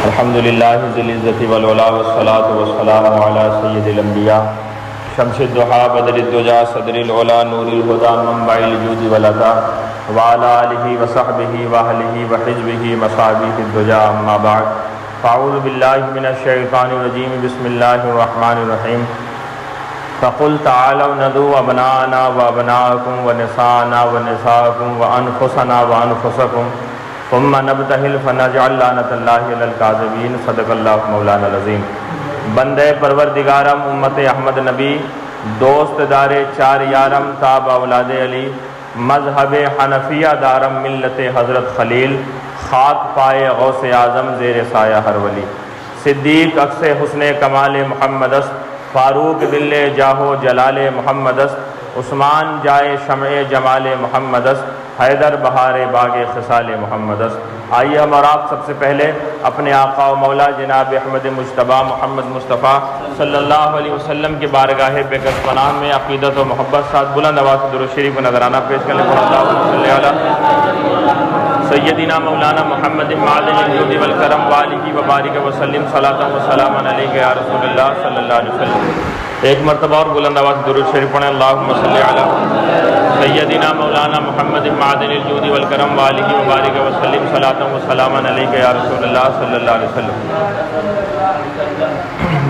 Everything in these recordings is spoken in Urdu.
الحمد للہ ذی العزت والعلا والصلاۃ والسلام علی سید الانبیاء شمس الضحیٰ بدر الدجیٰ صدر العلا نور الہدیٰ منبع الجود والعطاء وعلی آلہ وصحبہ واہلہ وحزبہ مصابیح الدجیٰ اما بعد فاعوذ باللہ من الشیطان الرجیم بسم اللہ الرحمن الرحیم فقل تعالوا ندعو ابناءنا وابناءکم ونساءنا ونساءکم وانفسنا وانفسکم ثم نبتہل فنجعل لعنۃ اللہ علی الکاذبین صدق اللہ مولانا العظیم۔ بندے پروردگارم امت احمد نبی دوست دار چار یارم تاب اولاد علی مذہب حنفیہ دارم ملت حضرت خلیل خاک پائے غوث اعظم زیر سایہ ہر ولی صدیق عکس حسن کمال محمد است فاروق دل جاہو جلال محمد است عثمان جائے شمع جمال محمد است حیدر بہار باغ خصال محمد است۔ آئیے ہم اور آپ سب سے پہلے اپنے آقا و مولا جناب احمد مجتبیٰ محمد مصطفیٰ صلی اللہ علیہ وسلم کی بارگاہ بکس پناہ میں عقیدت و محبت ساتھ بلند آواز سے درود شریف نذرانہ پیش کرنے پر اللہم صلی علی سیدنا مولانا محمد معدن الجود والکرم وآلہ وبارک وسلم صلاۃ و سلام علیک یا رسول اللہ صلی اللہ علیہ وسلم۔ ایک مرتبہ اور بلند آواز سے درود شریف پڑھیں، اللہم صلی علی سیدنا مولانا محمد معدن الجود والکرم وآلہ وبارک وسلم صلاۃ و سلام علیک یا رسول اللہ صلی اللہ علیہ وسلم۔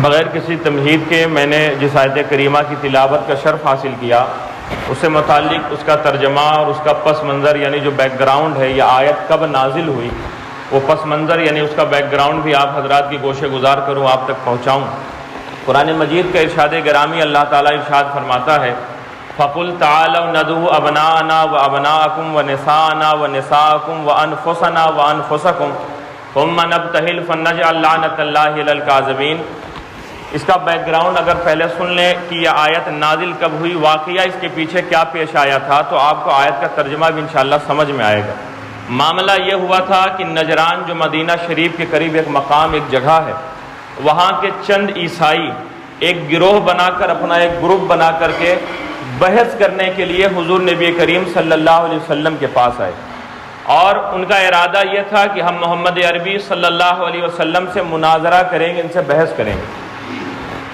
بغیر کسی تمہید کے میں نے جس آیت کریمہ کی تلاوت کا شرف حاصل کیا اس سے متعلق اس کا ترجمہ اور اس کا پس منظر یعنی جو بیک گراؤنڈ ہے، یہ آیت کب نازل ہوئی، وہ پس منظر یعنی اس کا بیک گراؤنڈ بھی آپ حضرات کی گوشے گزار کروں، آپ تک پہنچاؤں۔ قرآن مجید کا ارشاد گرامی اللہ تعالیٰ ارشاد فرماتا ہے فَقُلْ تَعَالَوْا نَدْعُو أَبْنَاءَنَا وَأَبْنَاءَكُمْ وَنِسَاءَنَا وَنِسَاءَكُمْ وَأَنفُسَنَا وَأَنفُسَكُمْ ثُمَّ نَبْتَهِلْ فَنَجْعَلْ لَعْنَةَ اللَّهِ عَلَى الْكَاذِبِينَ۔ اس کا بیک گراؤنڈ اگر پہلے سن لیں کہ یہ آیت نازل کب ہوئی، واقعہ اس کے پیچھے کیا پیش آیا تھا، تو آپ کو آیت کا ترجمہ بھی انشاءاللہ سمجھ میں آئے گا۔ معاملہ یہ ہوا تھا کہ نجران جو مدینہ شریف کے قریب ایک مقام ایک جگہ ہے، وہاں کے چند عیسائی ایک گروہ بنا کر اپنا ایک گروپ بنا کر کے بحث کرنے کے لیے حضور نبی کریم صلی اللہ علیہ وسلم کے پاس آئے، اور ان کا ارادہ یہ تھا کہ ہم محمد عربی صلی اللہ علیہ وسلم سے مناظرہ کریں گے، ان سے بحث کریں گے۔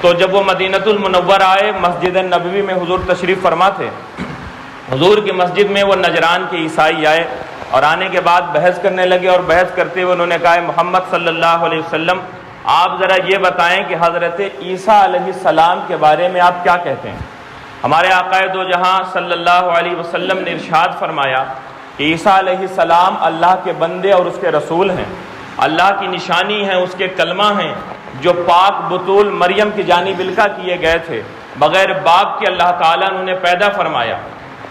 تو جب وہ مدینۃ المنورہ آئے، مسجد نبوی میں حضور تشریف فرما تھے، حضور کی مسجد میں وہ نجران کے عیسائی آئے اور آنے کے بعد بحث کرنے لگے، اور بحث کرتے ہوئے انہوں نے کہا محمد صلی اللہ علیہ وسلم آپ ذرا یہ بتائیں کہ حضرت عیسیٰ علیہ السلام کے بارے میں آپ کیا کہتے ہیں۔ ہمارے آقا دو جہاں صلی اللہ علیہ وسلم نے ارشاد فرمایا کہ عیسیٰ علیہ السلام اللہ کے بندے اور اس کے رسول ہیں، اللہ کی نشانی ہیں، اس کے کلمہ ہیں جو پاک بطول مریم کی جانب القا کیے گئے تھے، بغیر باپ کے اللہ تعالیٰ نے انہیں پیدا فرمایا۔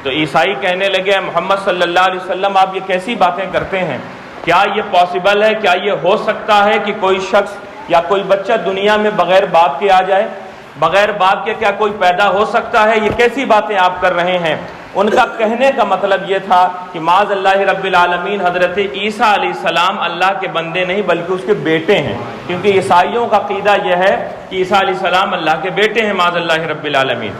تو عیسائی کہنے لگے محمد صلی اللہ علیہ وسلم آپ یہ کیسی باتیں کرتے ہیں، کیا یہ پاسبل ہے، کیا یہ ہو سکتا ہے کہ کوئی شخص یا کوئی بچہ دنیا میں بغیر باپ کے آ جائے، بغیر باپ کے کیا کوئی پیدا ہو سکتا ہے، یہ کیسی باتیں آپ کر رہے ہیں۔ ان کا کہنے کا مطلب یہ تھا کہ معاذ اللہ رب العالمین حضرت عیسیٰ علیہ السلام اللہ کے بندے نہیں بلکہ اس کے بیٹے ہیں، کیونکہ عیسائیوں کا عقیدہ یہ ہے کہ عیسیٰ علیہ السلام اللہ کے بیٹے ہیں معاذ اللہ رب العالمین۔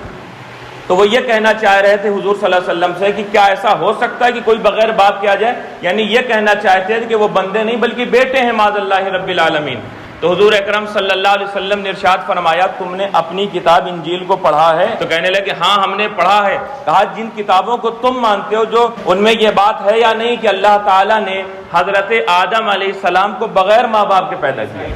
تو وہ یہ کہنا چاہ رہے تھے حضور صلی اللہ علیہ وسلم سے کہ کیا ایسا ہو سکتا ہے کہ کوئی بغیر باپ کے آ جائے، یعنی یہ کہنا چاہتے تھے کہ وہ بندے نہیں بلکہ بیٹے ہیں معاذ اللہ رب العالمین۔ تو حضور اکرم صلی اللہ علیہ وسلم نے ارشاد فرمایا تم نے اپنی کتاب انجیل کو پڑھا ہے؟ تو کہنے لگے ہاں ہم نے پڑھا ہے۔ کہا جن کتابوں کو تم مانتے ہو جو ان میں یہ بات ہے یا نہیں کہ اللہ تعالیٰ نے حضرت آدم علیہ السلام کو بغیر ماں باپ کے پیدا کیا،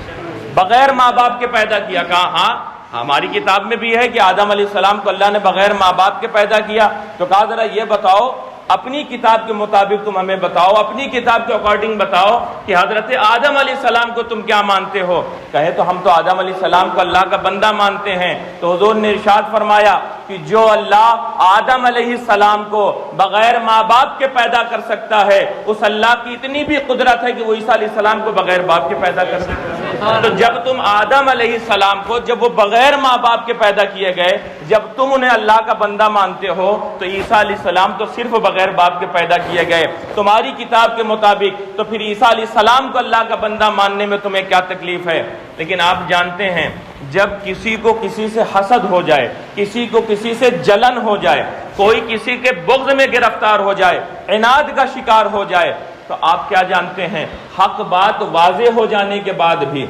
بغیر ماں باپ کے پیدا کیا؟ کہا ہاں ہماری کتاب میں بھی ہے کہ آدم علیہ السلام کو اللہ نے بغیر ماں باپ کے پیدا کیا۔ تو کہا ذرا یہ بتاؤ اپنی کتاب کے مطابق تم ہمیں بتاؤ، اپنی کتاب کے اکارڈنگ بتاؤ کہ حضرت آدم علیہ السلام کو تم کیا مانتے ہو۔ کہے تو ہم تو آدم علیہ السلام کو اللہ کا بندہ مانتے ہیں۔ تو حضور نے ارشاد فرمایا کہ جو اللہ آدم علیہ السلام کو بغیر ماں باپ کے پیدا کر سکتا ہے، اس اللہ کی اتنی بھی قدرت ہے کہ وہ عیسیٰ علیہ السلام کو بغیر باپ کے پیدا کر سکتا ہے۔ تو جب تم آدم علیہ السلام کو جب وہ بغیر ماں باپ کے پیدا کیے گئے، جب تم انہیں اللہ کا بندہ مانتے ہو، تو عیسیٰ علیہ السلام تو صرف بغیر باپ کے پیدا کیے گئے تمہاری کتاب کے مطابق، تو پھر عیسیٰ علیہ السلام کو اللہ کا بندہ ماننے میں تمہیں کیا تکلیف ہے؟ لیکن آپ جانتے ہیں جب کسی کو کسی سے حسد ہو جائے، کسی کو کسی سے جلن ہو جائے، کوئی کسی کے بغض میں گرفتار ہو جائے، عناد کا شکار ہو جائے، تو آپ کیا جانتے ہیں، حق بات واضح ہو جانے کے بعد بھی،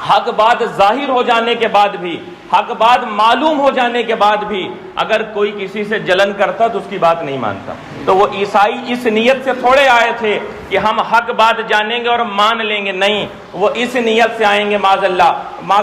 حق بات ظاہر ہو جانے کے بعد بھی، حق بات معلوم ہو جانے کے بعد بھی اگر کوئی کسی سے جلن کرتا تو اس کی بات نہیں مانتا۔ تو وہ عیسائی اس نیت سے تھوڑے آئے تھے کہ ہم حق بات جانیں گے اور مان لیں گے، نہیں، وہ اس نیت سے آئیں گے معاذ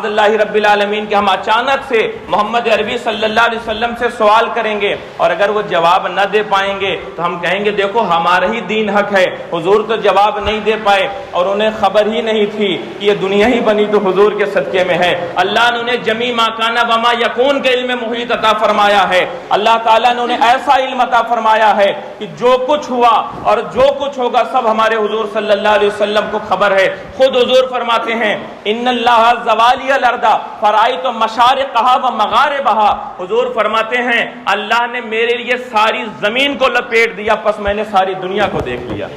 اللہ رب العالمین کہ ہم اچانک سے محمد عربی صلی اللہ علیہ وسلم سے سوال کریں گے، اور اگر وہ جواب نہ دے پائیں گے تو ہم کہیں گے دیکھو ہمارا ہی دین حق ہے، حضور تو جواب نہیں دے پائے اور انہیں خبر ہی نہیں تھی کہ یہ دنیا ہی بنی تو حضور کے صدقے میں ہے۔ اللہ نے انہیں جمی ما کان وما یکون کے علم محیط عطا فرمایا ہے، اللہ تعالیٰ نے انہیں ایسا علم عطا فرمایا ہے کہ جو کچھ ہوا اور جو کچھ ہوگا سب ہمارے حضور صلی اللہ علیہ وسلم کو خبر ہے۔ خود حضور فرماتے ہیں ان اللہ زوالی الارض فرائیت مشارقہا و مغاربہا، حضور فرماتے ہیں اللہ نے میرے لیے ساری زمین کو لپیٹ دیا پس میں نے ساری دنیا کو دیکھ لیا۔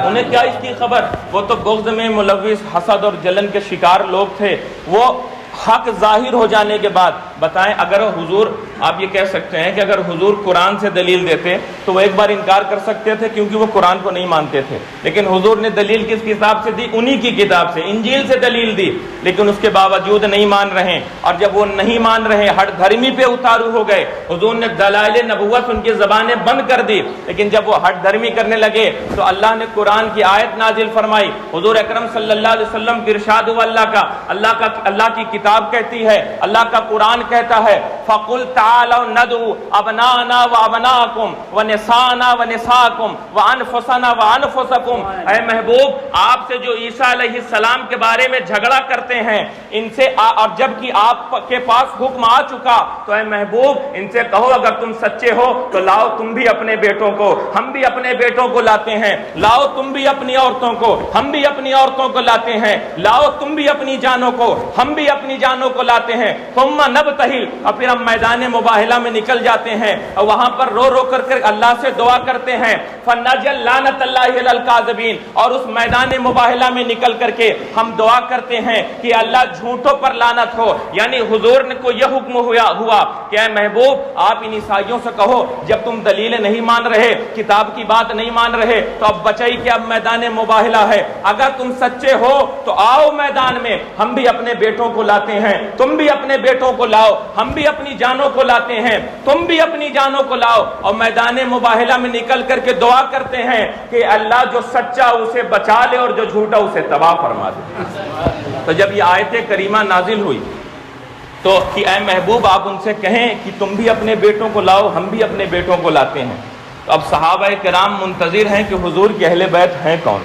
انہیں کیا اس کی خبر، وہ تو بغض میں ملوث حسد اور جلن کے شکار لوگ تھے۔ وہ حق ظاہر ہو جانے کے بعد بتائیں، اگر حضور، آپ یہ کہہ سکتے ہیں کہ اگر حضور قرآن سے دلیل دیتے تو وہ ایک بار انکار کر سکتے تھے کیونکہ وہ قرآن کو نہیں مانتے تھے، لیکن حضور نے دلیل کس کتاب سے دی؟ انہی کی کتاب سے، انجیل سے دلیل دی، لیکن اس کے باوجود نہیں مان رہے، اور جب وہ نہیں مان رہے ہٹ دھرمی پہ اتارو ہو گئے، حضور نے دلائل نبوت ان کی زبانیں بند کر دی، لیکن جب وہ ہٹ دھرمی کرنے لگے تو اللہ نے قرآن کی آیت نازل فرمائی۔ حضور اکرم صلی اللہ علیہ وسلم کی ارشاد ہوا اللہ کی کتاب کہتی ہے، اللہ کا قرآن کہتا ہے فَقُلْ تَعَالَوْا نَدْعُوا أَبْنَاءَنَا وَأَبْنَاءَكُمْ وَنِسَاءَنَا وَنِسَاءَكُمْ وَأَنفُسَنَا وَأَنفُسَكُمْ۔ اے محبوب، آپ سے جو عیسیٰ علیہ السلام کے بارے میں جھگڑا کرتے ہیں ان سے، اور جب کہ آپ کے پاس حکم آ چکا تو اے محبوب ان سے کہو اگر تم سچے ہو تو لاؤ تم بھی اپنے بیٹوں کو، ہم بھی اپنے بیٹوں کو لاتے ہیں، لاؤ تم بھی اپنی عورتوں کو، ہم بھی اپنی عورتوں کو لاتے ہیں، لاؤ تم بھی اپنی جانوں کو، ہم بھی اپنی جانوں کو لاتے ہیں، ثم نبتہل، اور پھر ہم میدان مباہلہ میں نکل جاتے ہیں اور وہاں پر رو رو کر اللہ سے دعا کرتے ہیں، فنجعل لعنت اللہ علی الکاذبین، اور اس میدان مباہلہ میں نکل کر کے ہم دعا کرتے ہیں کہ اللہ جھوٹوں پر لعنت ہو۔ یعنی حضور کو یہ حکم ہوا کہ اے محبوب آپ ان عیسائیوں سے کہو جب تم دلیل نہیں مان رہے، کتاب کی بات نہیں مان رہے تو اب بچائی کہ اب میدان مباہلہ ہے، اگر تم سچے ہو تو آؤ میدان میں، ہم بھی اپنے بیٹوں کو لاتے ہیں، تم بھی اپنے بیٹوں کو لاؤ، ہم بھی اپنی جانوں کو لاتے ہیں، تم بھی اپنی جانوں کو لاؤ، اور میدان مباہلہ میں نکل کر کے دعا کرتے ہیں کہ اللہ جو سچا اسے بچا لے اور جو جھوٹا اسے تباہ فرما دے۔ تو جب یہ آیت کریمہ نازل ہوئی تو کہ اے محبوب آپ ان سے کہیں کہ تم بھی اپنے بیٹوں کو لاؤ، ہم بھی اپنے بیٹوں کو لاتے ہیں، تو اب صحابہ کرام منتظر ہیں کہ حضور کے اہل بیت ہیں کون،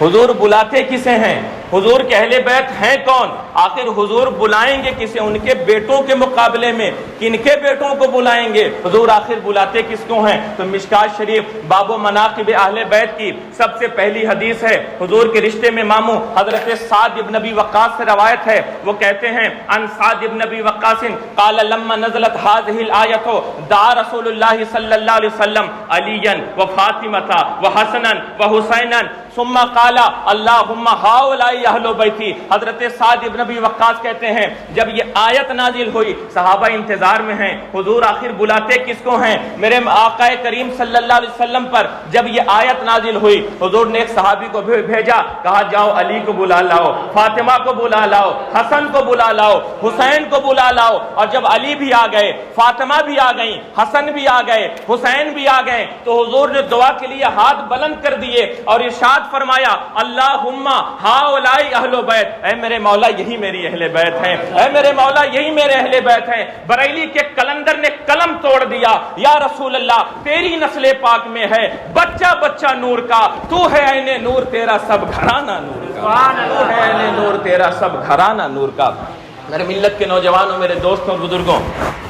حضور بلاتے کسے ہیں، حضور کے اہل بیت ہیں کون، آخر حضور بلائیں گے کسے، ان کے بیٹوں کے مقابلے میں کن کے بیٹوں کو بلائیں گے، حضور آخر بلاتے کس کو ہیں؟ تو مشکات شریف باب و مناقب اہل بیت کی سب سے پہلی حدیث ہے، حضور کے رشتے میں ماموں حضرت سعد ابن ابی وقاص سے روایت ہے، وہ کہتے ہیں ان سعد ابن ابی وقاص قال لما نزلت هذه الآية دعا رسول اللہ صلی اللہ علیہ وسلم علیا وفاطمة وحسنا وحسینا ثم قال اللهم هؤلاء اہل بیتی۔ حضرت سعد ابن ابی وقاص کہتے ہیں جب یہ آیت نازل ہوئی صحابہ انتظار میں ہیں، حضور آخر بلاتے کس کو ہیں؟ میرے آقا کریم صلی اللہ علیہ وسلم پر جب یہ آیت نازل ہوئی حضور نے ایک صحابی کو بھیجا، کہا جاؤ علی کو بلا لاؤ، فاطمہ کو بلا لاؤ، حسن کو بلا لاؤ، حسین کو بلا لاؤ، اور جب علی بھی آ گئے، فاطمہ بھی آ گئیں، حسن بھی آ گئے، حسین بھی آ گئے، تو حضور نے دعا کے لیے ہاتھ بلند کر دیے اور ارشاد فرمایا اللہم ہؤلاء اہل بیت، اے میرے مولا یہی میری اہل بیت ہیں، اے میرے مولا یہی میرے اہل بیت ہیں۔ بریلی کے کلندر نے قلم توڑ دیا، یا رسول اللہ تیری نسل پاک میں ہے بچہ بچہ نور کا، تو ہے عین نور تیرا سب گھرانہ نور کا، تو ہے عین نور تیرا سب گھرانہ نور کا۔ میرے ملت کے نوجوانوں، میرے دوستوں اور بزرگوں،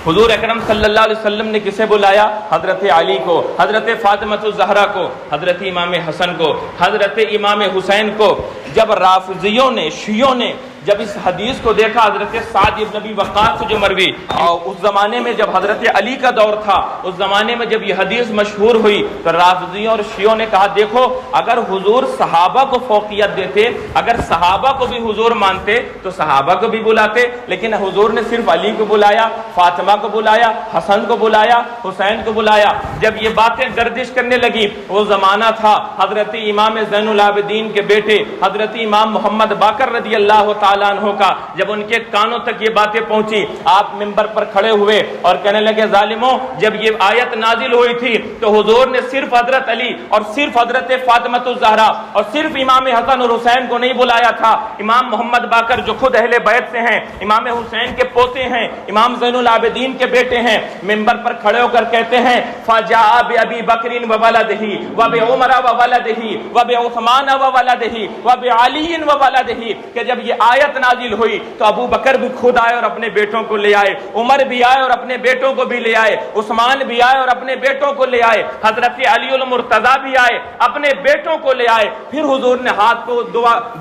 حضور اکرم صلی اللہ علیہ وسلم نے کسے بلایا؟ حضرت علی کو، حضرت فاطمہ الزہرا کو، حضرت امام حسن کو، حضرت امام حسین کو۔ جب رافضیوں نے، شیعوں نے جب اس حدیث کو دیکھا حضرت سعد بن ابی وقاص سے جو مروی، اور اس زمانے میں جب حضرت علی کا دور تھا، اس زمانے میں جب یہ حدیث مشہور ہوئی تو رافضیوں اور شیعوں نے کہا دیکھو اگر حضور صحابہ کو فوقیت دیتے، اگر صحابہ کو بھی حضور مانتے تو صحابہ کو بھی بلاتے، لیکن حضور نے صرف علی کو بلایا، فاطمہ کو بلایا، حسن کو بلایا، حسین کو بلایا۔ جب یہ باتیں گردش کرنے لگی، وہ زمانہ تھا حضرت امام زین العابدین کے بیٹے حضرت امام محمد باقر رضی اللہ تعالیٰ عنہ کا، جب ان کے کانوں تک یہ باتیں پہنچی، آپ منبر پر کھڑے ہوئے اور کہنے لگے ظالموں، جب یہ آیت نازل ہوئی تھی تو حضور نے صرف حضرت علی اور صرف حضرت فاطمہ الزہرا اور صرف امام حسن اور حسین کو نہیں بلایا تھا، امام محمد باقر جو خود اہل بیت سے ہیں، امام حسین کے پوتے ہیں، امام زین العابدین کے بیٹے ہیں، منبر پر کھڑے ہو کر کہتے ہیں فجاء بأبی بکر وولدہ وبعمر وولدہ وبعثمان وولدہ وبعلی وولدہ، کہ جب یہ آیت نازل ہوئی تو ابو بکر بھی خود آئے اور اپنے بیٹوں کو لے آئے، عمر بھی آئے اور اپنے بیٹوں کو بھی لے آئے، عثمان بھی آئے اور اپنے بیٹوں کو لے آئے، حضرت علی المرتضیٰ بھی آئے اپنے بیٹوں کو لے آئے۔ پھر حضور نے ہاتھ کو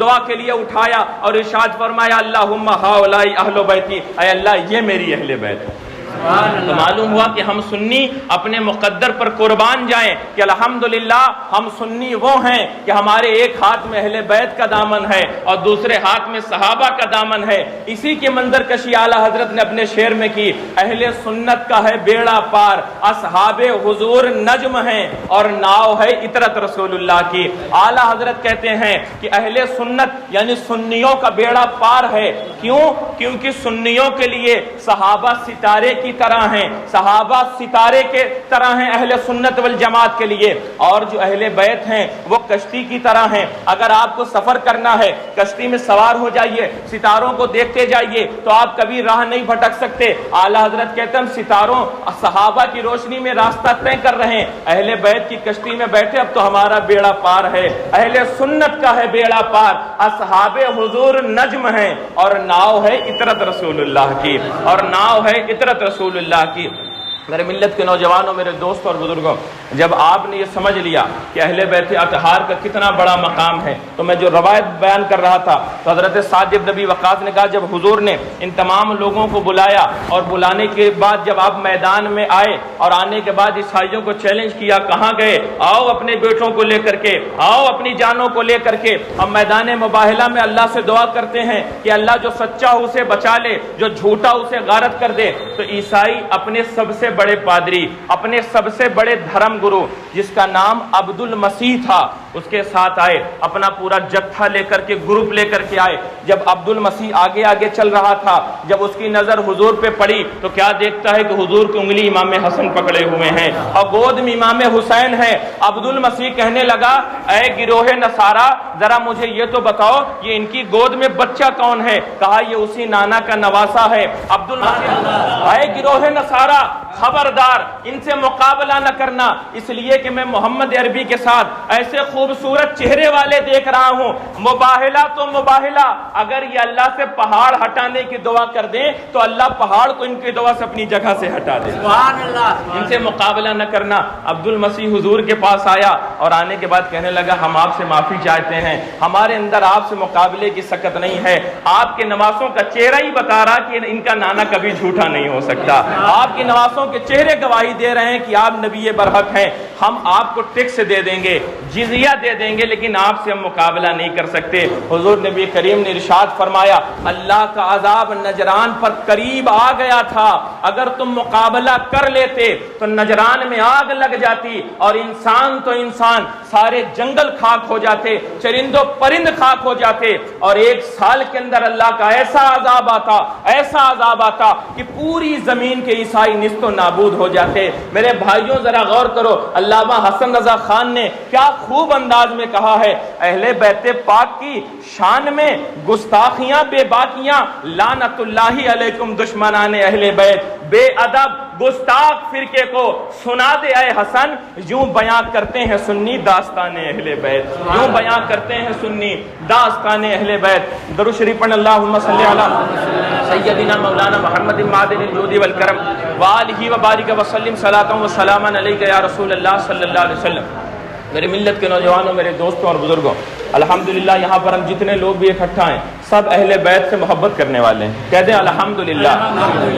دعا کے لیے اٹھایا اور ارشاد فرمایا اللہم ہؤلاء اہل بیتی، اے اللہ یہ میری اہل بیت ہے۔ تو معلوم ہوا کہ ہم سنی اپنے مقدر پر قربان جائیں کہ الحمدللہ ہم سنی وہ ہیں کہ ہمارے ایک ہاتھ میں اہل بیت کا دامن ہے اور دوسرے ہاتھ میں صحابہ کا دامن ہے۔ اسی کی منظر کشی اعلیٰ حضرت نے اپنے شعر میں کی، اہل سنت کا ہے بیڑا پار، اصحاب حضور نجم ہیں اور ناؤ ہے عطرت رسول اللہ کی۔ اعلیٰ حضرت کہتے ہیں کہ اہل سنت یعنی سنیوں کا بیڑا پار ہے، کیوں؟ کیونکہ سنیوں کے لیے صحابہ ستارے کی طرح ہیں، صحابہ ستارے کے طرح ہیں اہل سنت والجماعت کے لیے، اور جو اہل بیت ہیں وہ کشتی کی طرح ہیں۔ اگر آپ کو سفر کرنا ہے کشتی میں سوار ہو جائیے، ستاروں کو دیکھتے جائیے تو آپ کبھی راہ نہیں بھٹک سکتے۔ اعلیٰ حضرت کہتے ہیں ہم ستاروں صحابہ کی روشنی میں راستہ طے کر رہے ہیں، اہل بیت کی کشتی میں بیٹھے اب تو ہمارا بیڑا پار ہے۔ اہل سنت کا ہے بیڑا پار، اصحاب حضور نجم ہیں اور ناؤ ہے عطرت رسول اللہ کی، اور ناؤ ہے عطرت رسول اللہ کی۔ میرے ملت کے نوجوانوں، میرے دوستوں اور بزرگوں، جب آپ نے یہ سمجھ لیا کہ اہل بیت اطہار کا کتنا بڑا مقام ہے، تو میں جو روایت بیان کر رہا تھا تو حضرت سعد بن ابی وقاص نے کہا جب حضور نے ان تمام لوگوں کو بلایا اور بلانے کے بعد جب آپ میدان میں آئے اور آنے کے بعد عیسائیوں کو چیلنج کیا کہاں گئے، آؤ اپنے بیٹوں کو لے کر کے، آؤ اپنی جانوں کو لے کر کے، ہم میدان مباہلہ میں اللہ سے دعا کرتے ہیں کہ اللہ جو سچا ہو اسے بچا لے، جو جھوٹا اسے غارت کر دے۔ تو عیسائی اپنے سب سے بڑے پادری، اپنے سب سے بڑے دھرم گرو جس کا نام عبد المسیح تھا، اس کے ساتھ آئے، اپنا پورا جتھا لے کر کے، گروپ لے کر کے آئے۔ جب عبد المسیح آگے آگے چل رہا تھا، جب اس کی نظر حضور پہ پڑی تو کیا دیکھتا ہے کہ حضور کی انگلی امام حسن پکڑے ہوئے ہیں اور گود میں امام حسین ہے۔ عبد المسیح کہنے لگا اے گروہ نصارہ ذرا مجھے یہ تو بتاؤ یہ ان کی گود میں بچہ کون ہے؟ کہا یہ اسی نانا کا نواسا ہے۔ عبد المسیح اے گروہ نصارہ خبردار ان سے مقابلہ نہ کرنا، اس لیے کہ میں محمد عربی کے ساتھ ایسے خوبصورت چہرے والے دیکھ رہا ہوں۔ مباہلہ تو مباہلہ، اگر یہ اللہ سے پہاڑ ہٹانے کی دعا کر دیں تو اللہ پہاڑ کو ان کی دعا سے اپنی جگہ سے ہٹا دے۔ سبحان اللہ، ان سے مقابلہ نہ کرنا۔ عبد المسیح حضور کے پاس آیا اور آنے کے بعد کہنے لگا ہم آپ سے معافی چاہتے ہیں، ہمارے اندر آپ سے مقابلے کی سکت نہیں ہے، آپ کے نواسوں کا چہرہ ہی بتا رہا کہ ان کا نانا کبھی جھوٹا نہیں ہو سکتا، آپ کے نواسوں کے چہرے گواہی دے رہے ہیں کہ آپ نبی برحق ہیں، ہم آپ کو ٹیکس دے دیں گے، جزیہ دے دیں گے، لیکن آپ سے ہم مقابلہ نہیں کر سکتے۔ حضور نبی کریم نے ارشاد فرمایا اللہ کا عذاب نجران پر قریب آ گیا تھا، اگر تم مقابلہ کر لیتے تو نجران میں آگ لگ جاتی اور انسان تو انسان سارے جنگل خاک ہو جاتے، چرند و پرند خاک ہو جاتے، اور ایک سال کے اندر اللہ کا ایسا عذاب آتا، ایسا عذاب آتا کہ پوری زمین کے عیسائی نیست و نابود ہو جاتے۔ میرے بھائیوں ذرا غور کرو، علامہ حسن رضا خان نے کیا خوب انداز میں کہا ہے اہل بیت پاک کی شان میں گستاخیاں بے باکیاں، لعنت اللہ علیکم دشمنان اہل بیت، بے ادب گستاخ فرقے کو سنا دے اے حسن، یوں بیان کرتے ہیں سنی داستان اہل بیت، یوں بیان کرتے ہیں سنی داستان اہل بیت۔ درود شریف پڑھ اللہم صلی علی سیدنا مولانا محمد معدن الجود والکرم وآلہ وبارک وسلم صلاۃ و سلاما علیک یا رسول اللہ صلی اللہ علیہ وسلم۔ میرے ملت کے نوجوانوں، میرے دوستوں اور بزرگوں، الحمدللہ یہاں پر ہم جتنے لوگ بھی اکٹھا ہیں سب اہل بیت سے محبت کرنے والے ہیں. کہتے ہیں الحمدللہ.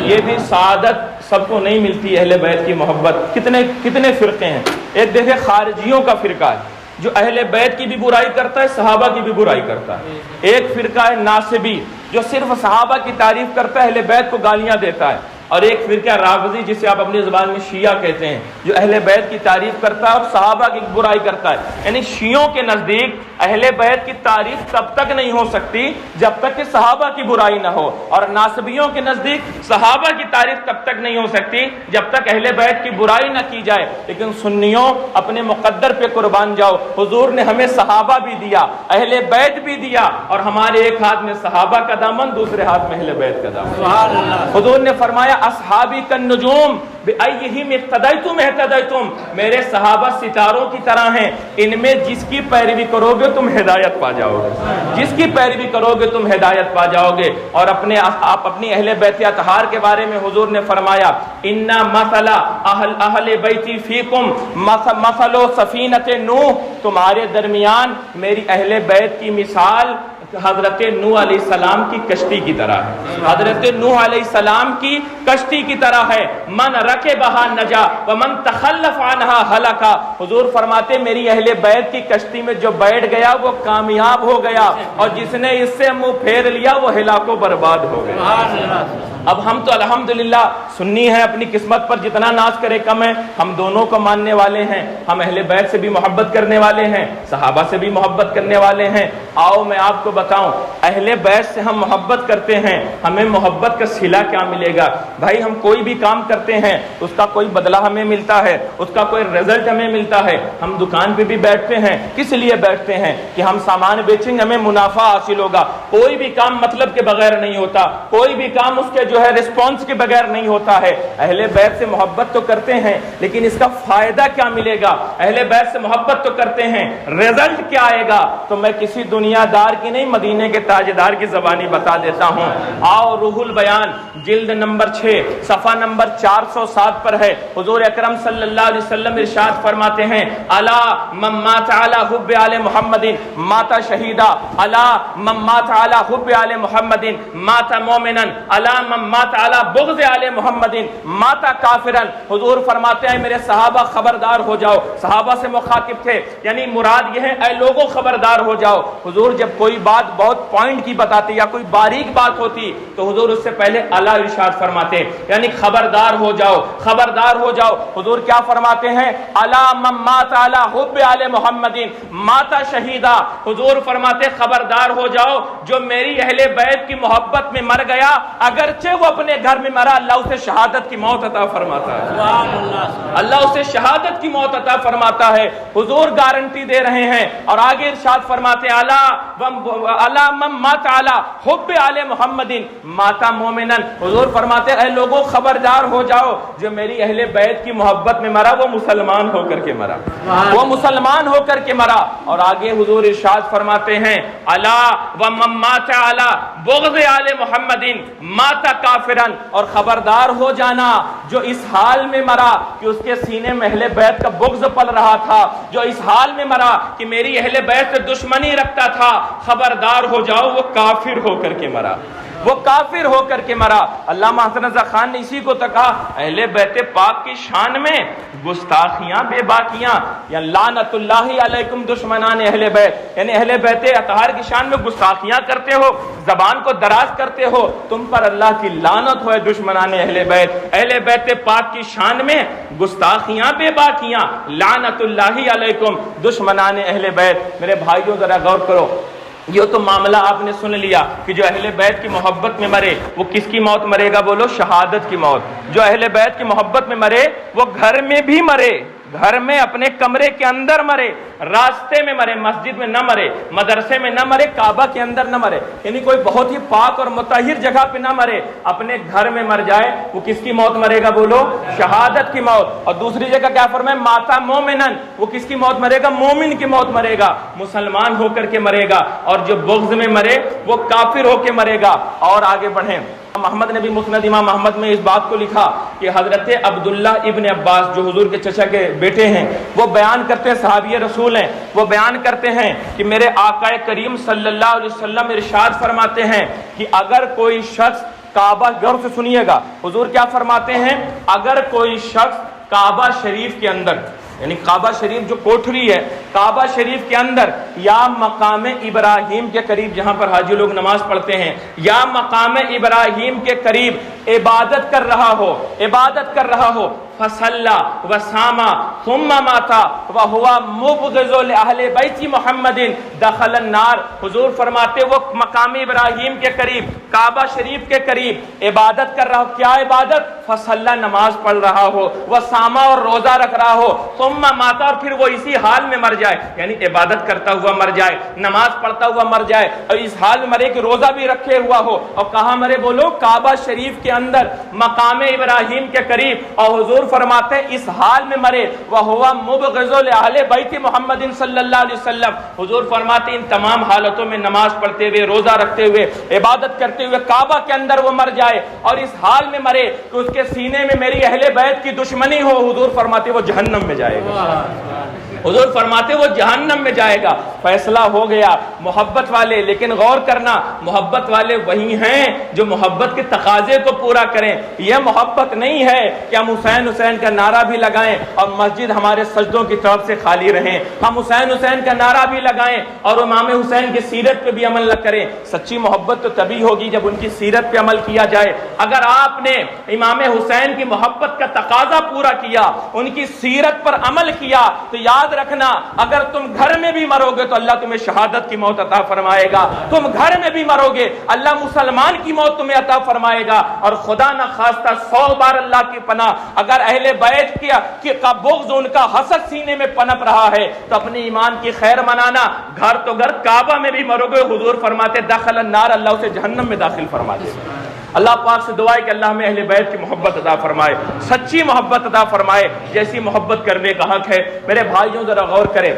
یہ بھی سعادت سب کو نہیں ملتی اہل بیت کی محبت. کتنے فرقے ہیں. ایک دیکھیں خارجیوں کا فرقہ ہے جو اہل بیت کی بھی برائی کرتا ہے، صحابہ کی بھی برائی کرتا ہے. ایک فرقہ ہے ناصبی جو صرف صحابہ کی تعریف کرتا ہے، اہل بیت کو گالیاں دیتا ہے. اور ایک فرقہ رافضی جسے آپ اپنی زبان میں شیعہ کہتے ہیں، جو اہل بیت کی تعریف کرتا ہے اور صحابہ کی برائی کرتا ہے. یعنی شیعوں کے نزدیک اہل بیت کی تعریف تب تک نہیں ہو سکتی جب تک کہ صحابہ کی برائی نہ ہو، اور ناصبیوں کے نزدیک صحابہ کی تعریف تب تک نہیں ہو سکتی جب تک اہل بیت کی برائی نہ کی جائے. لیکن سنیوں اپنے مقدر پہ قربان جاؤ، حضور نے ہمیں صحابہ بھی دیا، اہل بیت بھی دیا، اور ہمارے ایک ہاتھ میں صحابہ کا دامن، دوسرے ہاتھ میں اہل بیت کا دامن. حضور نے فرمایا اصحابی کالنجوم بأیہم اقتدیتم اہتدیتم، میرے صحابہ ستاروں کی طرح ہیں، ان میں جس کی پیروی کرو گے تم ہدایت پا جاؤ گے، جس کی پیروی کرو گے تم ہدایت پا جاؤ گے. اور آپ اپنی اہل بیت اطہار کے بارے میں حضور نے فرمایا ان مثل اہل بیتی فیکم مثل سفینۃ نوح، تمہارے درمیان میری اہل بیت کی مثال حضرت نوح علیہ السلام کی کشتی کی طرح ہے. حضرت نوح علیہ السلام کی کشتی کی طرح ہے. من رکبہا نجا ومن تخلف عنہا ہلکا. حضور فرماتے میری اہل بیت کی کشتی میں جو بیٹھ گیا وہ کامیاب ہو گیا، اور جس نے اس سے منہ پھیر لیا وہ ہلاک و برباد ہو گیا. اب ہم تو الحمدللہ سنی ہیں، اپنی قسمت پر جتنا ناز کرے کم ہے. ہم دونوں کو ماننے والے ہیں، ہم اہل بیت سے بھی محبت کرنے والے ہیں، صحابہ سے بھی محبت کرنے والے ہیں. آؤ میں آپ کو بتاؤں، اہل بیت سے ہم محبت کرتے ہیں، ہمیں محبت کا صلہ کیا ملے گا؟ بھائی ہم کوئی بھی کام کرتے ہیں اس کا کوئی بدلہ ہمیں ملتا ہے، اس کا کوئی رزلٹ ہمیں ملتا ہے. ہم دکان پہ بھی بیٹھتے ہیں، کس لیے بیٹھتے ہیں؟ کہ ہم سامان بیچیں گے، ہمیں منافع حاصل ہوگا. کوئی بھی کام مطلب کے بغیر نہیں ہوتا، کوئی بھی کام اس کے جو ہے رسپانس کے بغیر نہیں ہوتا ہے. اہل بیت سے محبت تو کرتے ہیں لیکن اس کا فائدہ کیا ملے گا؟ اہل بیت سے محبت تو کرتے ہیں، رزلٹ کیا آئے گا؟ تو میں کسی دنیا دار کی نہیں، مدینے کے تاجدار کی زبانی بتا دیتا ہوں. آؤ روح البیان جلد نمبر 6 صفحہ نمبر 407 پر ہے. حضور اکرم صلی اللہ علیہ وسلم ارشاد فرماتے ہیں الا من مات علی حب آل محمد مات شہیدا، الا من مات علی حب آل محمد مات مومنا، الا من مات علی بغض آل محمد مات کافرا. حضور فرماتے ہیں میرے صحابہ خبردار ہو جاؤ. صحابہ سے مخاطب تھے، یعنی مراد یہ ہے اے لوگوں خبردار ہو جاؤ. حضور جب کوئی بات بہت پوائنٹ کی بتاتے یا کوئی باریک بات ہوتی تو حضور اس سے پہلے الا ارشاد فرماتے، یعنی خبردار ہو جاؤ، خبردار ہو جاؤ. حضور کیا فرماتے ہیں؟ الا من مات علی حب آل محمد مات شہیدا. حضور فرماتے خبردار ہو جاؤ، جو میری اہل بیت کی محبت میں مر گیا اگرچہ وہ اپنے گھر میں مرا، اللہ اسے شہادت کی موت عطا فرماتا ہے. اللہ اسے شہادت کی موت عطا فرماتا ہے. حضور گارنٹی دے رہے ہیں. اور آگے ارشاد فرماتے الا من مات علی حب آل محمد مات مومنا. حضور فرماتے اے لوگوں خبردار ہو جاؤ، جو میری اہل بیت کی محبت میں مرا وہ مسلمان ہو کر کے مرا، وہ مسلمان ہو کر کے مرا. اور آگے حضور ارشاد فرماتے ہیں الا ومن مات علی بغض آل محمد مات کافرا. اور خبردار ہو جانا جو اس حال میں مرا کہ اس کے سینے میں اہل بیت کا بغض پل رہا تھا، جو اس حال میں مرا کہ میری اہل بیت سے دشمنی رکھتا تھا، خبردار ہو جاؤ وہ کافر ہو کر کے مرا، وہ کافر ہو کر کے مرا. علامہ حسن رضا خان نے اسی کو کہا اہل بیت پاک کی شان میں گستاخیاں بے باکیاں، یا لعنت اللہ علیکم دشمنان اہل بیت، یعنی اہل بیت اطہار کی شان میں گستاخیاں کرتے ہو، زبان کو دراز کرتے ہو، تم پر اللہ کی لعنت ہوئے دشمنان اہل بیت. اہل بیت پاک کی شان میں گستاخیاں بے باکیاں، لعنت اللہ علیکم دشمنان اہل بیت. میرے بھائیوں ذرا غور کرو، یہ تو معاملہ آپ نے سن لیا کہ جو اہل بیت کی محبت میں مرے وہ کس کی موت مرے گا؟ بولو شہادت کی موت. جو اہل بیت کی محبت میں مرے وہ گھر میں بھی مرے، گھر میں اپنے کمرے کے اندر مرے، راستے میں مرے، مسجد میں نہ مرے، مدرسے میں نہ مرے، کعبہ کے اندر نہ مرے، یعنی کوئی بہت ہی پاک اور مطہر جگہ پہ نہ مرے، اپنے گھر میں مر جائے وہ کس کی موت مرے گا؟ بولو شہادت کی موت. اور دوسری جگہ کیا فرمائے؟ ماتا مومنن، وہ کس کی موت مرے گا؟ مومن کی موت مرے گا، مسلمان ہو کر کے مرے گا. اور جو بغض میں مرے وہ کافر ہو کے مرے گا. اور آگے بڑھیں، محمد نے بھی مسند امام احمد میں اس بات کو لکھا کہ حضرت عبداللہ ابن عباس جو حضور کے چچا کے بیٹے ہیں وہ بیان کرتے ہیں، صحابی رسول ہیں، وہ بیان کرتے ہیں کہ میرے آقا کریم صلی اللہ علیہ وسلم ارشاد فرماتے ہیں کہ اگر کوئی شخص کعبہ، غور سے سنیے گا حضور کیا فرماتے ہیں، اگر کوئی شخص کعبہ شریف کے اندر، یعنی کعبہ شریف جو کوٹھری ہے، کعبہ شریف کے اندر یا مقام ابراہیم کے قریب جہاں پر حاجی لوگ نماز پڑھتے ہیں، یا مقام ابراہیم کے قریب عبادت کر رہا ہو فصلى وصام ثم مات وهو مبغض لأهل بیت محمد دخل النار۔ حضور فرماتے وہ مقام ابراہیم کے قریب، کعبہ شریف کے قریب عبادت کر رہا ہو، کیا عبادت؟ فصلى، نماز پڑھ رہا ہو، وصام، اور روزہ رکھ رہا ہو، ثم مات، اور پھر وہ اسی حال میں مر جائے، یعنی عبادت کرتا ہوا مر جائے، نماز پڑھتا ہوا مر جائے، اور اس حال میں مرے کہ روزہ بھی رکھے ہوا ہو، اور کہاں مرے بولو؟ کعبہ شریف کے اندر مقام ابراہیم کے قریب، اور حضور فرماتے ہیں اس حال میں مرے وَهُوَ مُبْغِضٌ لِأَهْلِ بَيْتِ محمد صلی اللہ علیہ وسلم۔ حضور فرماتے ہیں ان تمام حالتوں میں نماز پڑھتے ہوئے، روزہ رکھتے ہوئے، عبادت کرتے ہوئے کعبہ کے اندر وہ مر جائے اور اس حال میں مرے کہ اس کے سینے میں میری اہل بیت کی دشمنی ہو، حضور فرماتے وہ جہنم میں جائے گا، حضور فرماتے وہ جہنم میں جائے گا۔ فیصلہ ہو گیا محبت والے، لیکن غور کرنا محبت والے وہی ہیں جو محبت کے تقاضے کو پورا کریں۔ یہ محبت نہیں ہے کہ ہم حسین حسین کا نعرہ بھی لگائیں اور مسجد ہمارے سجدوں کی طرف سے خالی رہیں، ہم حسین حسین کا نعرہ بھی لگائیں اور امام حسین کی سیرت پہ بھی عمل نہ کریں۔ سچی محبت تو تبھی ہوگی جب ان کی سیرت پہ عمل کیا جائے۔ اگر آپ نے امام حسین کی محبت کا تقاضا پورا کیا، ان کی سیرت پر عمل کیا، تو یاد رکھنا اگر تم گھر میں بھی مرو گے تو اللہ تمہیں شہادت کی موت عطا فرمائے گا، تم گھر میں بھی مرو گے اللہ مسلمان کی موت تمہیں عطا فرمائے گا، اور خدا نہ خواستہ 100 بار اللہ کی پناہ اگر اہل بیت کا بغض، ان کا حسد سینے میں پنپ رہا ہے تو اپنے ایمان کی خیر منانا، گھر تو گھر کعبہ میں بھی مرو گے حضور فرماتے دخل النار، اللہ اسے جہنم میں داخل فرما دے گا۔ اللہ پاک سے دعا ہے کہ اللہ ہمیں اہل بیت کی محبت عطا فرمائے، سچی محبت عطا فرمائے، جیسی محبت کرنے کا حق ہے۔ میرے بھائیوں ذرا غور کریں،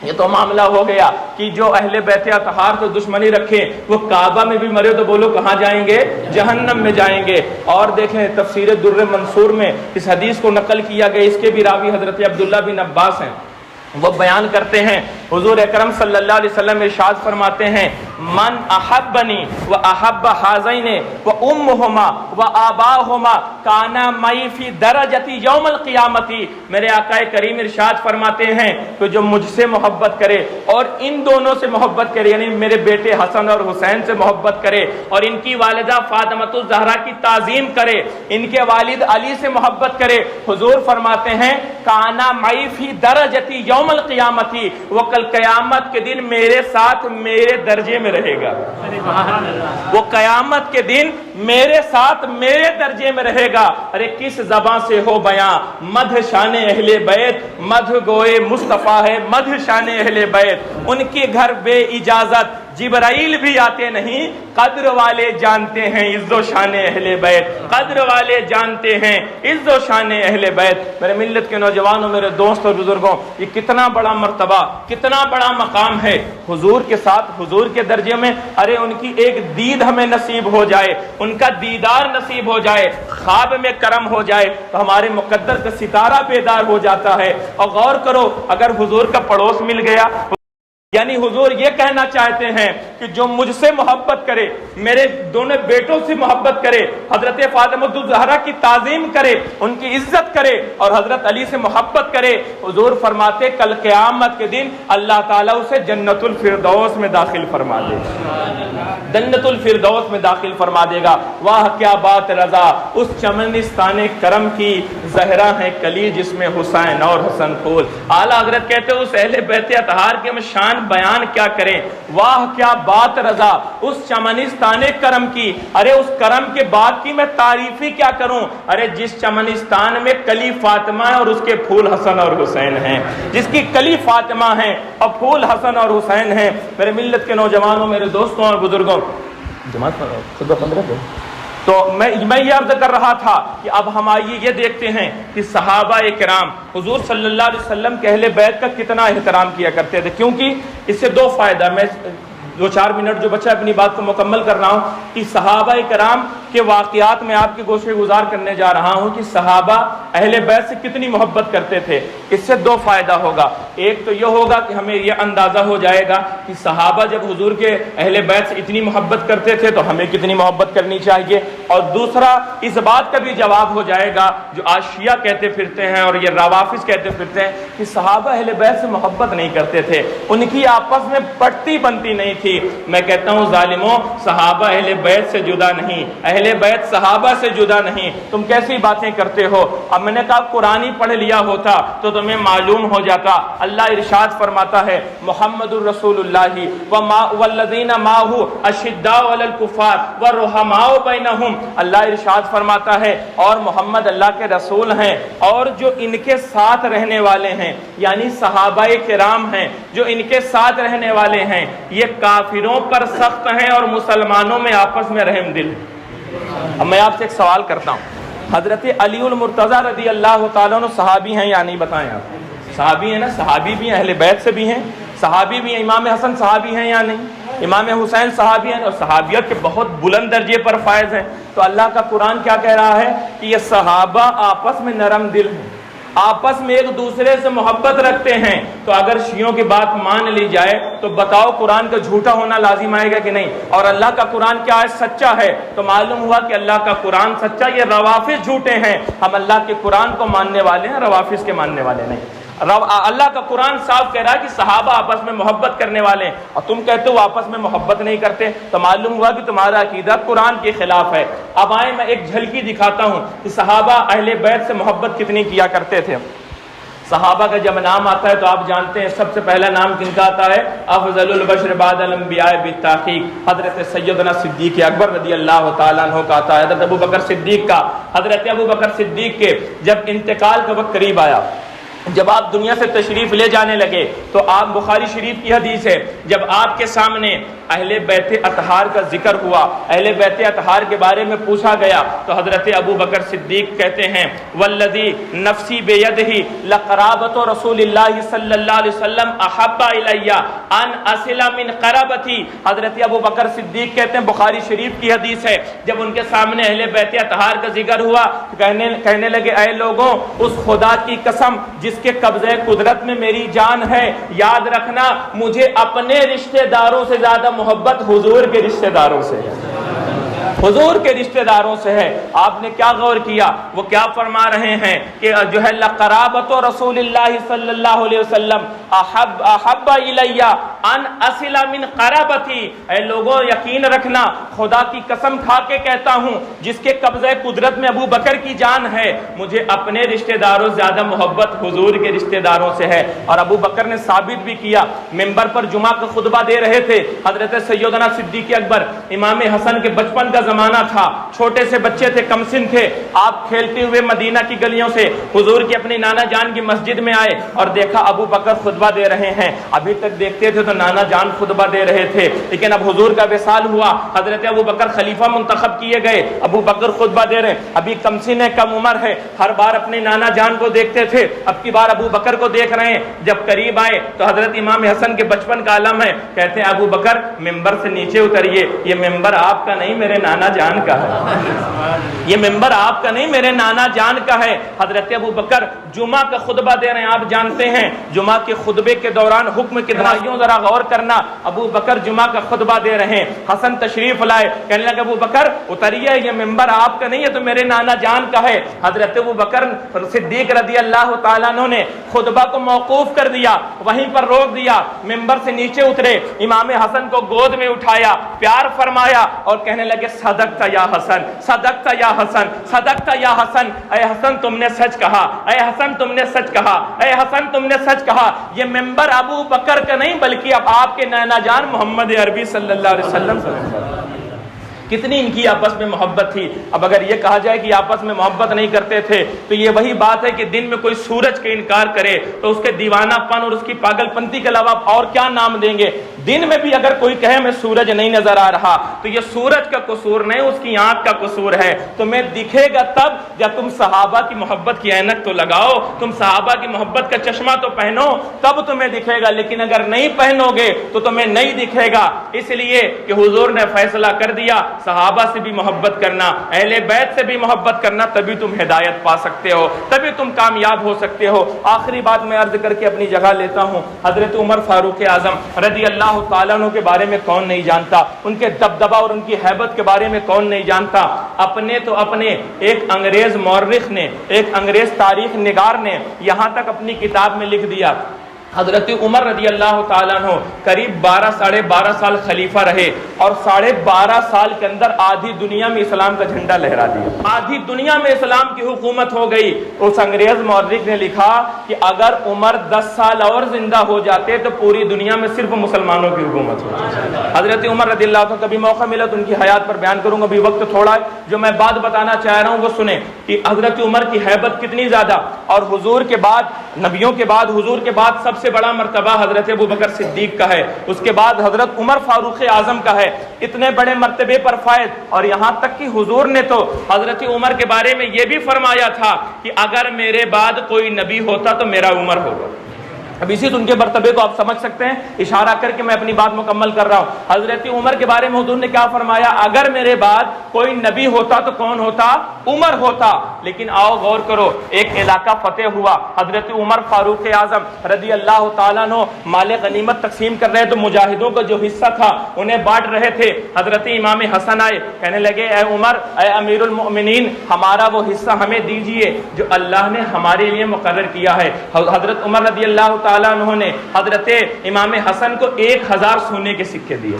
یہ تو معاملہ ہو گیا کہ جو اہل بیت اطہار سے دشمنی رکھیں وہ کعبہ میں بھی مرے تو بولو کہاں جائیں گے؟ جہنم میں جائیں گے۔ اور دیکھیں تفسیر در منصور میں اس حدیث کو نقل کیا گیا، اس کے بھی راوی حضرت عبداللہ بن عباس ہیں، وہ بیان کرتے ہیں حضور اکرم صلی اللہ علیہ وسلم ارشاد فرماتے ہیں من احبنی و احب حاضین و امہما و آباہما کانا مئی فی درجتی یوم القیامتی۔ میرے آقا کریم ارشاد فرماتے ہیں کہ جو مجھ سے محبت کرے اور ان دونوں سے محبت کرے، یعنی میرے بیٹے حسن اور حسین سے محبت کرے اور ان کی والدہ فاطمۃ الزہرا کی تعظیم کرے، ان کے والد علی سے محبت کرے، حضور فرماتے ہیں کانا مئی فی درجتی یوم القیامتی، وہ کل قیامت کے دن میرے ساتھ میرے درجے میں رہے گا، وہ قیامت کے دن میرے ساتھ میرے درجے میں رہے گا۔ ارے کس زبان سے ہو بیاں مدح شان اہل بیت، مدح گوئے مصطفیٰ ہے مدح شان اہل بیت، ان کے گھر بے اجازت جبرائیل بھی آتے نہیں، قدر والے جانتے ہیں عز و شان اہل بیت، قدر والے جانتے ہیں عز و شان اہل بیت۔ میرے ملت کے نوجوانوں، میرے دوست اور بزرگوں، یہ کتنا بڑا مرتبہ، کتنا بڑا مقام ہے حضور کے ساتھ، حضور کے درجے میں۔ ارے ان کی ایک دید ہمیں نصیب ہو جائے، ان کا دیدار نصیب ہو جائے، خواب میں کرم ہو جائے تو ہمارے مقدر کا ستارہ بیدار ہو جاتا ہے۔ اور غور کرو اگر حضور کا پڑوس مل گیا، یعنی حضور یہ کہنا چاہتے ہیں کہ جو مجھ سے محبت کرے، میرے دونوں بیٹوں سے محبت کرے، حضرت فاطمۃ الزہرا کی تعظیم کرے، ان کی عزت کرے اور حضرت علی سے محبت کرے، حضور فرماتے کل قیامت کے دن اللہ تعالیٰ اسے جنت الفردوس میں داخل فرما دے گا، جنت الفردوس میں داخل فرما دے گا۔ واہ کیا بات رضا اس چمنستان کرم کی، زہرا ہے کلی جس میں حسین اور حسن پھول۔ اعلیٰ حضرت کہتے ہیں اس اہل بیت اطہار کے شان بیان کیا کریں، واہ کیا بات رضا اس چمنستان کرم کی۔ ارے اس کرم کے بعد کی میں تعریف ہی کیا کروں، ارے جس چمنستان میں کلی فاطمہ ہے اور اس کے پھول حسن اور حسین ہیں، جس کی کلی فاطمہ ہیں اور پھول حسن اور حسین ہیں۔ میرے ملت کے نوجوانوں، میرے دوستوں اور بزرگوں، جماعت خطبہ 15 دن تو میں یہ عرض کر رہا تھا کہ اب ہم آئیے یہ دیکھتے ہیں کہ صحابہ کرام حضور صلی اللہ علیہ وسلم کے اہل بیت کا کتنا احترام کیا کرتے تھے، کیونکہ اس سے دو فائدہ، میں 2-4 منٹ جو بچہ اپنی بات کو مکمل کر رہا ہوں کہ صحابہ کرام کے واقعات میں آپ کی گوشے گزار کرنے جا رہا ہوں کہ صحابہ اہل بیت سے کتنی محبت کرتے تھے۔ اس سے دو فائدہ ہوگا، ایک تو یہ ہوگا کہ ہمیں یہ اندازہ ہو جائے گا کہ صحابہ جب حضور کے اہل بیت سے اتنی محبت کرتے تھے تو ہمیں کتنی محبت کرنی چاہیے، اور دوسرا اس بات کا بھی جواب ہو جائے گا جو آج شیعہ کہتے پھرتے ہیں اور یہ روافض کہتے پھرتے ہیں کہ صحابہ اہل بیت سے محبت نہیں کرتے تھے، ان کی آپس میں پٹتی بنتی نہیں تھی۔ میں کہتا ہوں ظالموں، صحابہ اہل بیت سے جدا نہیں، اہل بیت صحابہ سے جدا نہیں، تم کیسی باتیں کرتے ہو؟ اب میں نے کہا قرآن ہی پڑھ لیا ہوتا تو تمہیں معلوم ہو جاتا۔ اللہ ارشاد فرماتا ہے محمد الرسول اللہ والذین معہ اشداء علی الکفار والرحماء بینہم، اللہ ارشاد فرماتا ہے اور محمد اللہ کے رسول ہیں اور جو ان کے ساتھ رہنے والے ہیں، یعنی صحابہ کرام ہیں جو ان کے ساتھ رہنے والے ہیں، یہ کافروں پر سخت ہیں اور مسلمانوں میں آپس میں رحم دل۔ اب میں آپ سے ایک سوال کرتا ہوں، حضرت علی المرتضیٰ رضی اللہ تعالیٰ عنہ صحابی ہیں یا نہیں؟ بتائیں آپ، صحابی ہیں نا؟ صحابی بھی ہیں، اہل بیت سے بھی ہیں، صحابی بھی ہیں۔ امام حسن صحابی ہیں یا نہیں؟ امام حسین صحابی ہیں، اور صحابیت کے بہت بلند درجے پر فائز ہیں۔ تو اللہ کا قرآن کیا کہہ رہا ہے کہ یہ صحابہ آپس میں نرم دل ہیں، آپس میں ایک دوسرے سے محبت رکھتے ہیں۔ تو اگر شیعوں کی بات مان لی جائے تو بتاؤ قرآن کا جھوٹا ہونا لازم آئے گا کہ نہیں؟ اور اللہ کا قرآن کیا ہے؟ سچا ہے۔ تو معلوم ہوا کہ اللہ کا قرآن سچا، یہ روافض جھوٹے ہیں۔ ہم اللہ کے قرآن کو ماننے والے ہیں، روافض کے ماننے والے نہیں۔ اللہ کا قرآن صاف کہہ رہا ہے کہ صحابہ آپس میں محبت کرنے والے ہیں، اور تم کہتے ہو آپس میں محبت نہیں کرتے، تو معلوم ہوا کہ تمہارا عقیدہ قرآن کے خلاف ہے۔ اب آئیں میں ایک جھلکی دکھاتا ہوں کہ صحابہ اہل بیت سے محبت کتنی کیا کرتے تھے۔ صحابہ کا جب نام آتا ہے تو آپ جانتے ہیں سب سے پہلا نام کن کا آتا ہے؟ افضل البشر بعد الانبیاء بالتحقیق، حضرت سیدنا صدیق اکبر رضی اللہ تعالیٰ عنہ کا آتا ہے، حضرت ابو بکر صدیق کا۔ حضرت ابو بکر صدیق کے جب انتقال کا وقت قریب آیا، جب آپ دنیا سے تشریف لے جانے لگے، تو آپ بخاری شریف کی حدیث ہے، جب آپ کے سامنے اہل بیت اطہار کا ذکر ہوا، اہل بیت اطہار کے بارے میں پوچھا گیا، تو حضرت ابو بکر صدیق کہتے ہیں والذی نفسی بیدہ لقرابۃ رسول اللہ صلی اللہ علیہ وسلم احب الی ان اصل من قرابتی۔ حضرت ابو بکر صدیق کہتے ہیں، بخاری شریف کی حدیث ہے، جب ان کے سامنے اہل بیت اطہار کا ذکر ہوا، کہنے لگے اے لوگوں، اس خدا کی قسم جس کے قبضے قدرت میں میری جان ہے، یاد رکھنا مجھے اپنے رشتہ داروں سے زیادہ محبت حضور کے رشتہ داروں سے ہے، حضور کے رشتہ داروں سے ہے۔ آپ نے کیا غور کیا؟ وہ کیا فرما رہے ہیں کہ جو ہے لقرابۃ رسول اللہ صلی اللہ علیہ وسلم احب الی ان اصل من قرابتی۔ اے لوگوں یقین رکھنا، خدا کی قسم کھا کے کہتا ہوں جس کے قبضے قدرت میں ابو بکر کی جان ہے، مجھے اپنے رشتہ داروں سے زیادہ محبت حضور کے رشتہ داروں سے ہے۔ اور ابو بکر نے ثابت بھی کیا، منبر پر جمعہ کا خطبہ دے رہے تھے حضرت سیدنا صدیق اکبر، امام حسن کے بچپن کا زمانہ تھا، چھوٹے سے بچے تھے، کم سن تھے، آپ کھیلتے ہوئے مدینہ کی گلیوں سے حضور کی اپنی نانا جان کی مسجد میں آئے اور دیکھا ابو بکر خطبہ دے رہے ہیں۔ ابھی تک دیکھتے تھے تو نانا جان خطبہ دے رہے تھے، لیکن اب حضور کا وصال ہوا، حضرت ابو بکر خلیفہ منتخب کیے گئے، ابو بکر خطبہ دے رہے، ابھی کم سن ہے، کم عمر ہے، ہر بار اپنے نانا جان کو دیکھتے تھے، اب کی بار ابو بکر کو دیکھ رہے ہیں۔ جب قریب آئے تو حضرت امام حسن کے بچپن کا عالم ہے، کہتے ہیں ابو بکر ممبر سے نیچے اتریے، یہ ممبر آپ کا نہیں میرے نانا جان کا ہے، یہ ممبر آپ کا نہیں میرے نانا جان کا ہے۔ حضرت ابو بکر جمعہ کا خطبہ دے رہے ہیں، آپ جانتے ہیں جمعہ کے خطبے کے دوران حکم کتنا، یوں ذرا غور کرنا، ابو بکر جمعہ کا خطبہ دے رہے ہیں، حسن تشریف لائے، کہنے لگے ابو بکر اتریے، یہ ممبر آپ کا نہیں ہے تو میرے نانا جان کا ہے۔ حضرت ابو بکر صدیق رضی اللہ تعالیٰ عنہ نے خطبہ کو موقوف کر دیا، وہیں پر روک دیا، ممبر سے نیچے اترے، امام حسن کو گود میں اٹھایا، پیار فرمایا اور کہنے لگے صدقت یا حسن، صدقت یا حسن، صدقت یا حسن، اے حسن تم نے سچ کہا، اے حسن تم نے سچ کہا، اے حسن تم نے سچ کہا، یہ ممبر ابو بکر کا نہیں بلکہ اب آپ کے نانا جان محمد عربی صلی اللہ علیہ وسلم کتنی ان کی آپس میں محبت تھی۔ اب اگر یہ کہا جائے کہ آپس میں محبت نہیں کرتے تھے تو یہ وہی بات ہے کہ دن میں کوئی سورج کا انکار کرے تو اس کے دیوانہ پن اور اس کی پاگل پنتی کے علاوہ اور کیا نام دیں گے۔ دن میں بھی اگر کوئی کہے میں سورج نہیں نظر آ رہا تو یہ سورج کا قصور نہیں، اس کی آنکھ کا قصور ہے۔ تمہیں دکھے گا تب جب تم صحابہ کی محبت کی عینک تو لگاؤ، تم صحابہ کی محبت کا چشمہ تو پہنو، تب تمہیں دکھے گا، لیکن اگر نہیں پہنو گے تو تمہیں نہیں دکھے گا۔ اس لیے کہ حضور نے فیصلہ کر دیا صحابہ سے بھی محبت کرنا، اہل بیت سے بھی محبت کرنا، تبھی تم ہدایت پا سکتے ہو، تبھی تم کامیاب ہو سکتے ہو۔ آخری بات میں عرض کر کے اپنی جگہ لیتا ہوں، حضرت عمر فاروق اعظم رضی اللہ تعالیٰ عنہ کے بارے میں کون نہیں جانتا، ان کے دبدبہ اور ان کی ہیبت کے بارے میں کون نہیں جانتا۔ اپنے ایک انگریز مورخ نے، ایک انگریز تاریخ نگار نے یہاں تک اپنی کتاب میں لکھ دیا، حضرت عمر رضی اللہ تعالیٰ عنہ قریب 12 سال خلیفہ رہے اور 12.5 سال کے اندر آدھی دنیا میں اسلام کا جھنڈا لہرا دیا، آدھی دنیا میں اسلام کی حکومت ہو گئی۔ اس انگریز مورخ نے لکھا کہ اگر عمر 10 سال اور زندہ ہو جاتے تو پوری دنیا میں صرف مسلمانوں کی حکومت ہوتی۔ حضرت عمر رضی اللہ عنہ، کبھی موقع ملا تو ان کی حیات پر بیان کروں گا، ابھی وقت تھوڑا ہے، جو میں بات بتانا چاہ رہا ہوں وہ سنیں کہ حضرت عمر کی ہیبت کتنی زیادہ، اور حضور کے بعد، نبیوں کے بعد، حضور کے بعد سب سے بڑا مرتبہ حضرت ابوبکر صدیق کا ہے، اس کے بعد حضرت عمر فاروق اعظم کا ہے۔ اتنے بڑے مرتبے پر فائز، اور یہاں تک کہ حضور نے تو حضرت عمر کے بارے میں یہ بھی فرمایا تھا کہ اگر میرے بعد کوئی نبی ہوتا تو میرا عمر ہوگا۔ اب اسی ان کے مرتبے کو آپ سمجھ سکتے ہیں، اشارہ کر کے میں اپنی بات مکمل کر رہا ہوں۔ حضرت عمر کے بارے میں حضور نے کیا فرمایا؟ اگر میرے بعد کوئی نبی ہوتا تو کون ہوتا؟ عمر ہوتا۔ لیکن آؤ غور کرو، ایک علاقہ فتح ہوا، حضرت عمر فاروق اعظم رضی اللہ تعالیٰ عنہ مال غنیمت تقسیم کر رہے تو مجاہدوں کا جو حصہ تھا انہیں بانٹ رہے تھے۔ حضرت امام حسن آئے، کہنے لگے اے عمر، اے امیر المؤمنین، ہمارا وہ حصہ ہمیں دیجئے جو اللہ نے ہمارے لیے مقرر کیا ہے۔ حضرت عمر رضی اللہ تعالیٰ عنہ نے حضرت امام حسن کو 1000 سونے کے سکے دیے،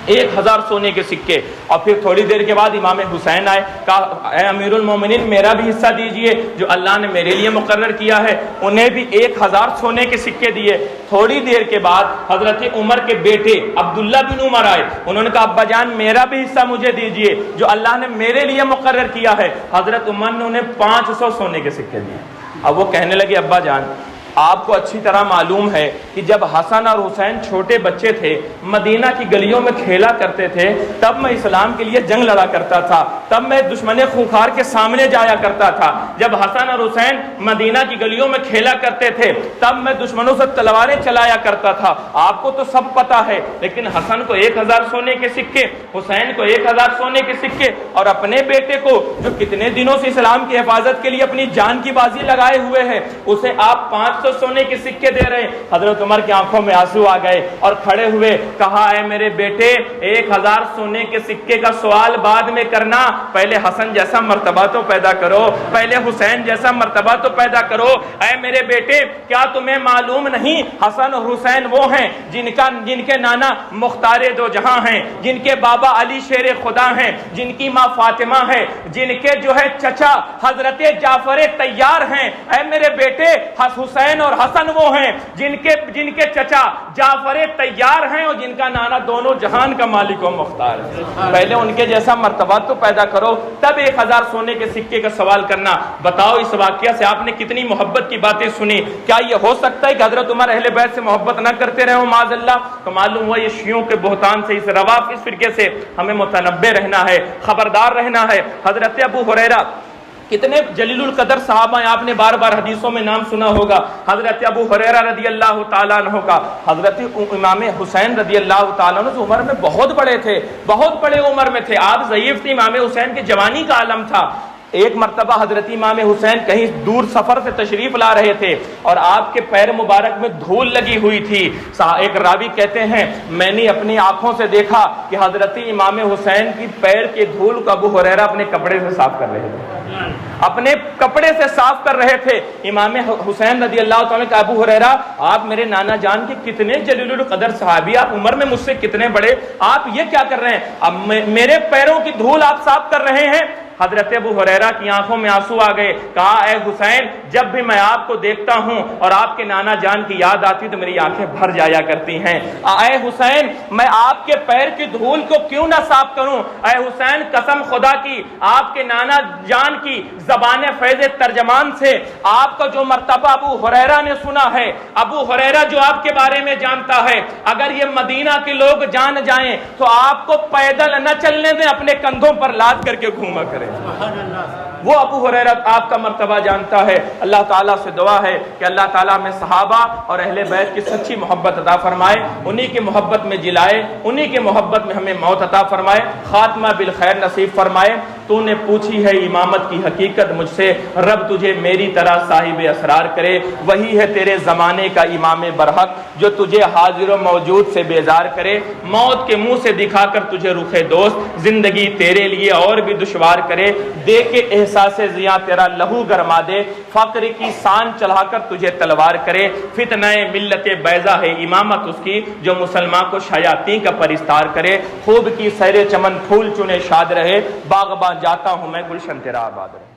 1000 سونے کے سکے، اور پھر تھوڑی دیر کے بعد امام حسین آئے، کہا اے امیر المومنین میرا بھی حصہ دیجئے جو اللہ نے میرے لیے مقرر کیا ہے، انہیں بھی 1000 سونے کے سکے دیے۔ تھوڑی دیر کے بعد حضرت عمر کے بیٹے عبداللہ بن عمر آئے، انہوں نے کہا ابا جان میرا بھی حصہ مجھے دیجئے جو اللہ نے میرے لیے مقرر کیا ہے۔ حضرت عمر نے انہیں 500 سونے کے سکے دیے۔ اب وہ کہنے لگے ابا جان آپ کو اچھی طرح معلوم ہے کہ جب حسن اور حسین چھوٹے بچے تھے، مدینہ کی گلیوں میں کھیلا کرتے تھے، تب میں اسلام کے لیے جنگ لڑا کرتا تھا، تب میں دشمن خونخوار کے سامنے جایا کرتا تھا۔ جب حسن اور حسین مدینہ کی گلیوں میں کھیلا کرتے تھے تب میں دشمنوں سے تلواریں چلایا کرتا تھا۔ آپ کو تو سب پتا ہے، لیکن حسن کو 1000 سونے کے سکے، حسین کو 1000 سونے کے سکے، اور اپنے بیٹے کو جو کتنے دنوں سے اسلام کی حفاظت کے لیے اپنی جان کی بازی لگائے ہوئے ہیں، اسے آپ 500 سونے کے سکے دے رہے ہیں۔ حضرت عمر کی آنکھوں میں آنسو آ گئے اور کھڑے ہوئے کہا اے میرے بیٹے 1000 سونے کے سکے کا سوال بعد میں کرنا، پہلے حسن جیسا مرتبہ تو پیدا کرو، پہلے حسین جیسا مرتبہ تو پیدا کرو۔ اے میرے بیٹے کیا تمہیں معلوم نہیں حسن اور حسین وہ ہیں جن کے نانا مختار دو جہاں ہیں، جن کے بابا علی شیر خدا ہیں، جن کی ماں فاطمہ ہے، جن کے جو ہے چچا حضرت جعفر طیار ہیں۔ اے میرے بیٹے حسین اور حسن وہ ہیں جن کے چچا جعفر طیار ہیں اور جن کا نانا دونوں جہان کا مالک و مختار ہے۔ پہلے ان کے جیسا مرتبہ تو پیدا کرو، تب 1000 سونے کے سکے کا سوال کرنا۔ بتاؤ اس واقعہ سے آپ نے کتنی محبت کی باتیں سنی۔ کیا یہ ہو سکتا ہے کہ حضرت عمر اہل بیت سے محبت نہ کرتے رہے معاذ اللہ؟ تو معلوم ہوا یہ شیعوں کے بہتان سے، اس روافض فرقے سے ہمیں متنبہ رہنا ہے، خبردار رہنا ہے۔ حضرت ابو ہریرہ، کتنے جلیل القدر صحابہ ہیں، آپ نے بار بار حدیثوں میں نام سنا ہوگا۔ حضرت ابو ہریرہ رضی اللہ تعالیٰ عنہ کا، حضرت امام حسین رضی اللہ تعالیٰ عنہ جو عمر میں بہت بڑے تھے، بہت بڑے عمر میں تھے، آپ ضعیف تھے، امام حسین کی جوانی کا عالم تھا۔ ایک مرتبہ حضرت امام حسین کہیں دور سفر سے تشریف لا رہے تھے اور آپ کے پیر مبارک میں دھول لگی ہوئی تھی۔ ایک راوی کہتے ہیں میں نے اپنی آنکھوں سے دیکھا کہ حضرت امام حسین کی پیر کے دھول کو ابو ہریرہ اپنے کپڑے سے صاف کر رہے تھے، اپنے کپڑے سے صاف کر رہے تھے۔ امام حسین رضی اللہ تعالیٰ کا ابو ہریرہ آپ میرے نانا جان کے کتنے جلیل القدر صحابی، آپ عمر میں مجھ سے کتنے بڑے، آپ یہ کیا کر رہے ہیں؟ اب میرے پیروں کی دھول آپ صاف کر رہے ہیں؟ حضرت ابو ہریرہ کی آنکھوں میں آنسو آ گئے. کہا اے حسین جب بھی میں آپ کو دیکھتا ہوں اور آپ کے نانا جان کی یاد آتی تو میری آنکھیں بھر جایا کرتی ہیں. اے حسین میں آپ کے پیر کی دھول کو کیوں نہ صاف کروں. اے حسین قسم خدا کی آپ کے نانا جان کی زبان فیض ترجمان سے آپ کا جو مرتبہ ابو ہریرہ نے سنا ہے, ابو ہریرہ جو آپ کے بارے میں جانتا ہے, اگر یہ مدینہ کے لوگ جان جائیں تو آپ کو پیدل نہ چلنے دیں, اپنے کندھوں پر لاد کر کے گھوما کریں. وہ ابو ہریرہ آپ کا مرتبہ جانتا ہے. اللہ تعالیٰ سے دعا ہے کہ اللہ تعالیٰ میں صحابہ اور اہل بیت کی سچی محبت عطا فرمائے, انہی کی محبت میں جلائے, انہی کی محبت میں ہمیں موت عطا فرمائے, خاتمہ بالخیر نصیب فرمائے. تو نے پوچھی ہے امامت کی حقیقت مجھ سے, رب تجھے میری طرح صاحب اسرار کرے. وہی ہے تیرے زمانے کا امام برحق جو تجھے حاضر و موجود سے بیزار کرے, موت کے منہ سے دکھا کر تجھے رخ دوست زندگی تیرے لیے اور بھی دشوار کرے, دے کے احساس ضیاء تیرا لہو گرما دے, فقر کی سان چڑھا کر تجھے تلوار کرے. فتنہ ملت بیضا ہے امامت اس کی جو مسلمان کو شیاطین کا پرستار کرے. خوب کی سیر چمن پھول چنے شاد رہے, باغباں جاتا ہوں میں گلشن تیرا آباد رہے.